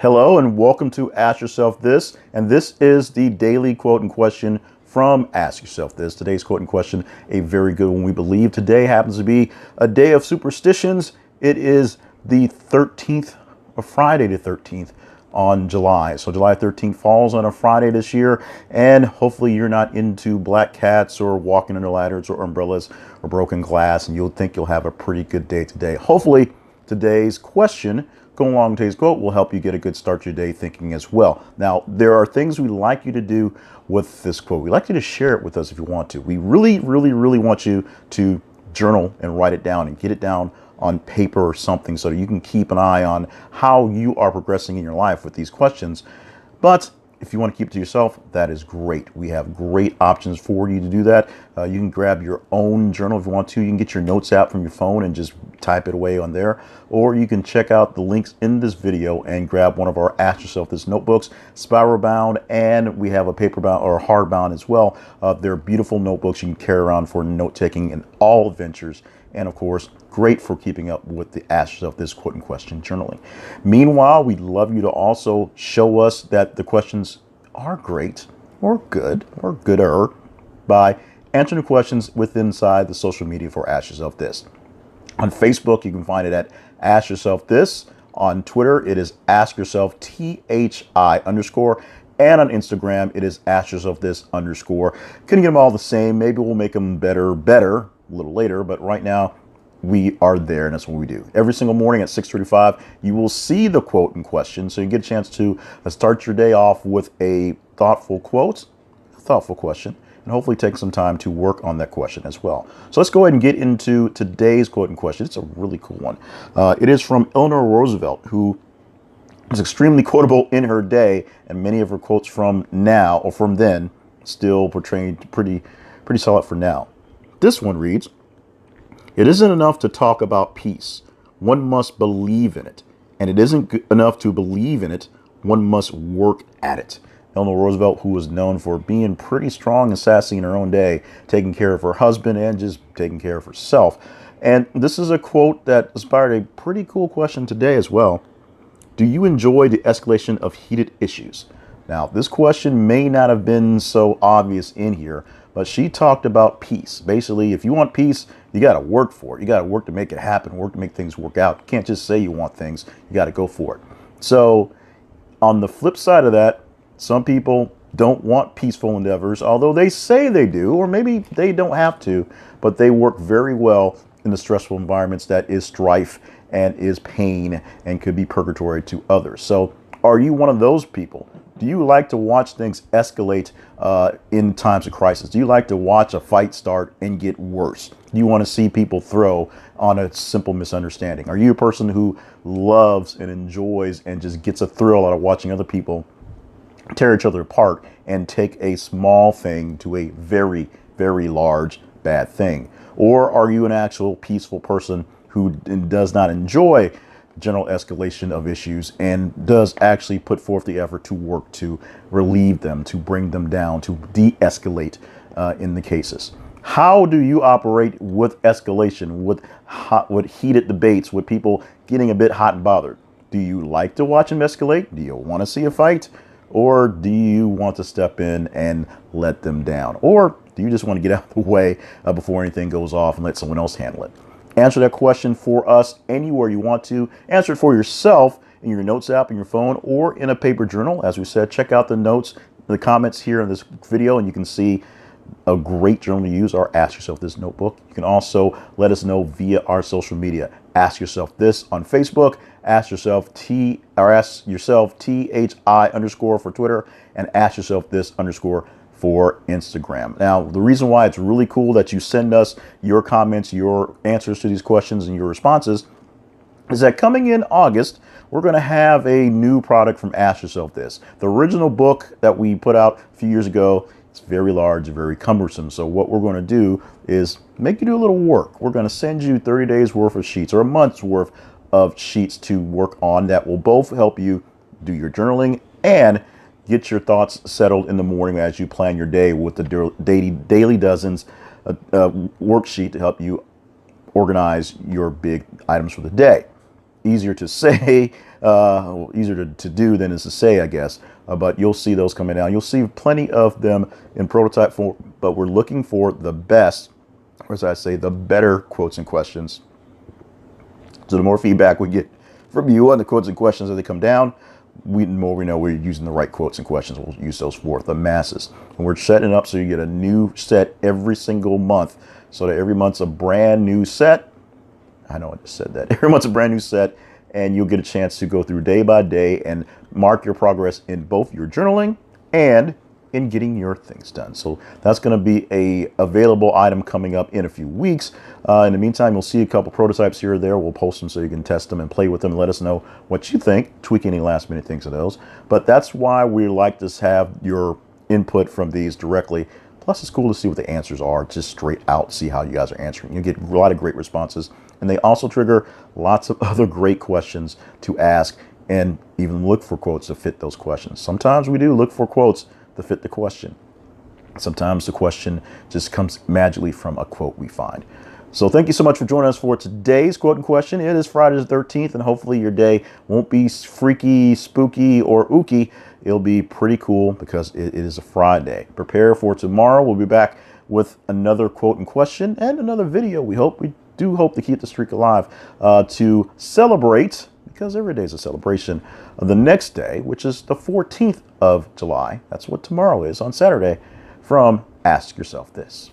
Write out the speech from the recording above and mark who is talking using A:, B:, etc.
A: Hello and welcome to Ask Yourself This, and this is the daily quote and question from Ask Yourself This. Today's quote and question, a very good one, we believe. Today happens to be a day of superstitions. It is the 13th, or Friday the 13th on July. So July 13th falls on a Friday this year, and hopefully you're not into black cats or walking under ladders or umbrellas or broken glass, and you'll think you'll have a pretty good day today. Hopefully today's question going along with today's quote will help you get a good start to your day thinking as well. Now, there are things we like you to do with this quote. We'd like you to share it with us if you want to. We really want you to journal and write it down and get it down on paper or something so that you can keep an eye on how you are progressing in your life with these questions. But if you want to keep it to yourself, that is great. We have great options for you to do that. You can grab your own journal if you want to. You can get your notes app from your phone and just type it away on there. Or you can check out the links in this video and grab one of our Ask Yourself This notebooks, spiral bound, and we have a paper bound or hardbound as well. They're beautiful notebooks you can carry around for note taking in all adventures. And of course, great for keeping up with the Ask Yourself This quote and question journaling. Meanwhile, we'd love you to also show us that the questions are great or good or gooder by answering the questions inside the social media for Ask Yourself This. On Facebook, you can find it at Ask Yourself This. On Twitter, it is Ask Yourself THI_. And on Instagram, it is Ask Yourself This _. Couldn't get them all the same. Maybe we'll make them better a little later, but right now we are there, and that's what we do. Every single morning at 6:35, you will see the quote in question, so you get a chance to start your day off with a thoughtful quote, a thoughtful question, and hopefully take some time to work on that question as well. So let's go ahead and get into today's quote in question. It's a really cool one. It is from Eleanor Roosevelt, who was extremely quotable in her day, and many of her quotes from now or from then still portrayed pretty solid for now. This one reads, "It isn't enough to talk about peace. One must believe in it. And it isn't enough to believe in it. One must work at it." Eleanor Roosevelt, who was known for being pretty strong and sassy in her own day, taking care of her husband and just taking care of herself. And this is a quote that inspired a pretty cool question today as well. Do you enjoy the escalation of heated issues? Now, this question may not have been so obvious in here, but she talked about peace. Basically, if you want peace, you got to work for it. You got to work to make it happen, work to make things work out. You can't just say you want things. You got to go for it. So on the flip side of that, some people don't want peaceful endeavors, although they say they do, or maybe they don't have to, but they work very well in the stressful environments that is strife and is pain and could be purgatory to others. So are you one of those people? Do you like to watch things escalate in times of crisis? Do you like to watch a fight start and get worse? Do you want to see people throw on a simple misunderstanding? Are you a person who loves and enjoys and just gets a thrill out of watching other people tear each other apart and take a small thing to a very large bad thing? Or are you an actual peaceful person who does not enjoy general escalation of issues and does actually put forth the effort to work to relieve them, to bring them down, to de-escalate in the cases? How do you operate with escalation, with heated debates, with people getting a bit hot and bothered? Do you like to watch them escalate? Do you want to see a fight? Or do you want to step in and let them down? Or do you just want to get out of the way before anything goes off and let someone else handle it? Answer that question for us anywhere you want to. Answer it for yourself in your notes app in your phone or in a paper journal. As we said, check out the notes, the comments here in this video, and you can see a great journal to use, or Ask Yourself This notebook. You can also let us know via our social media. Ask Yourself This on Facebook, Ask Yourself THI _ for Twitter, and Ask Yourself This _ for Instagram. Now, the reason why it's really cool that you send us your comments, your answers to these questions, and your responses is that coming in August, we're going to have a new product from Ask Yourself This. The original book that we put out a few years ago, it's very large, very cumbersome. So what we're going to do is make you do a little work. We're going to send you 30 days worth of sheets or a month's worth of sheets to work on that will both help you do your journaling and get your thoughts settled in the morning as you plan your day with the Daily Dozens worksheet to help you organize your big items for the day. easier to say, easier to do than is to say, I guess. But you'll see those coming down. You'll see plenty of them in prototype form, but we're looking for the best, or as I say, the better quotes and questions. So the more feedback we get from you on the quotes and questions as they come down, the more we know we're using the right quotes and questions. We'll use those for the masses. And we're setting it up so you get a new set every single month, so that every month's a brand new set. I know I just said that. Every month's a brand new set, and you'll get a chance to go through day by day and mark your progress in both your journaling and in getting your things done. So that's going to be a available item coming up in a few weeks. In the meantime, you'll see a couple prototypes here or there. We'll post them so you can test them and play with them and let us know what you think. Tweak any last minute things of those. But that's why we like to have your input from these directly. Plus, it's cool to see what the answers are, just straight out, see how you guys are answering. You get a lot of great responses. And they also trigger lots of other great questions to ask, and even look for quotes to fit those questions. Sometimes we do look for quotes to fit the question. Sometimes the question just comes magically from a quote we find. So thank you so much for joining us for today's quote and question. It is Friday the 13th, and hopefully your day won't be freaky, spooky, or ooky. It'll be pretty cool because it is a Friday. Prepare for tomorrow. We'll be back with another quote and question and another video. We do hope to keep the streak alive, to celebrate, because every day is a celebration, of the next day, which is the 14th of July. That's what tomorrow is, on Saturday, from Ask Yourself This.